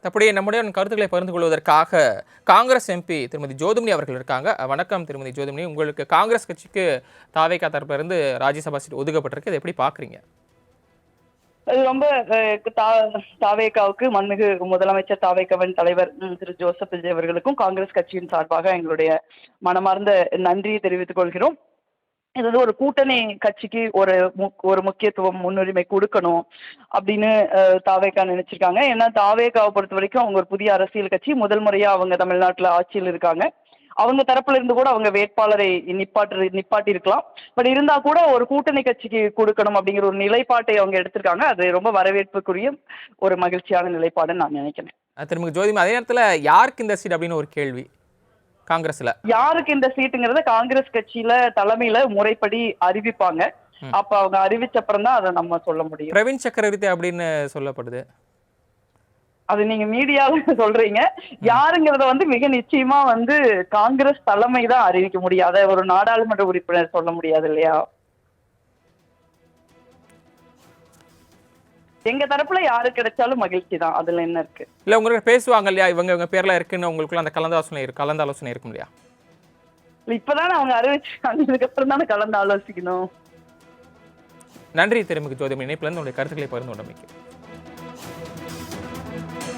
அப்படியே நம்முடைய கருத்துக்களை பகிர்ந்து கொள்வதற்காக காங்கிரஸ் எம்பி திருமதி ஜோதிமணி அவர்கள் இருக்காங்க. வணக்கம் திருமதி ஜோதிமணி. உங்களுக்கு காங்கிரஸ் கட்சிக்கு தாவேகா தரப்பிலிருந்து ராஜ்யசபா சீட் ஒதுக்கப்பட்டிருக்கு. இதை எப்படி பாக்குறீங்க? அது ரொம்ப தாவேகாவுக்கு மண்மிகு முதலமைச்சர் தாவேகாவின் தலைவர் திரு ஜோசப் விஜய் அவர்களுக்கும் காங்கிரஸ் கட்சியின் சார்பாக எங்களுடைய மனமார்ந்த நன்றியை தெரிவித்துக் கொள்கிறோம். இது வந்து ஒரு கூட்டணி கட்சிக்கு ஒரு முக்கியத்துவம் முன்னுரிமை கொடுக்கணும் அப்படின்னு தாவேகா நினைச்சிருக்காங்க. ஏன்னா தாவேகாவை பொறுத்த வரைக்கும் அவங்க ஒரு புதிய அரசியல் கட்சி, முதல் முறையா அவங்க தமிழ்நாட்டுல ஆட்சியில் இருக்காங்க. அவங்க தரப்புல இருந்து கூட அவங்க வேட்பாளரை நிப்பாட்டி இருக்கலாம். பட் இருந்தா கூட ஒரு கூட்டணி கட்சிக்கு கொடுக்கணும் அப்படிங்கிற ஒரு நிலைப்பாட்டை அவங்க எடுத்திருக்காங்க. அது ரொம்ப வரவேற்புக்குரிய ஒரு மகிழ்ச்சியான நிலைப்பாடுன்னு நான் நினைக்கிறேன். திருமதி ஜோதிமணி, அதே நேரத்தில் யாருக்கு இந்த சீட் அப்படின்னு ஒரு கேள்வி காங்கிரஸ்ல. யாருக்கு இந்த சீட்டுங்கிறத காங்கிரஸ் கட்சியில தலைமையில முறைப்படி அறிவிப்பாங்க. அப்ப அவங்க அறிவிச்ச அப்புறம் தான் அதை நம்ம சொல்ல முடியும். பிரவீன் சக்கரவர்த்தி அப்படின்னு சொல்லப்படுது. அது நீங்க மீடியால சொல்றீங்க. யாருங்கிறத வந்து மிக நிச்சயமா வந்து காங்கிரஸ் தலைமை தான் அறிவிக்க முடியும். அதை ஒரு நாடாளுமன்ற உறுப்பினர் சொல்ல முடியாது இல்லையா? எங்க தரப்புல யாரு கிடைச்சாலும் மகிழ்ச்சி தான். அதுல என்ன இருக்கு? இல்ல உங்களுக்கு பேசுவாங்க இல்லையா, இவங்க பேர்ல இருக்குன்னு உங்களுக்குள்ள அந்த கலந்து ஆலோசனை இருக்கும் இல்லையா? இப்பதானே அவங்க அறிவிச்சாங்க, இதுக்கப்புறம் தானே கலந்து ஆலோசிக்கணும். நன்றி திருமிகு ஜோதிமணி. இணைப்புல இருந்து உங்களுடைய கருத்துக்களை பகிர்ந்து கொண்டமைக்கு.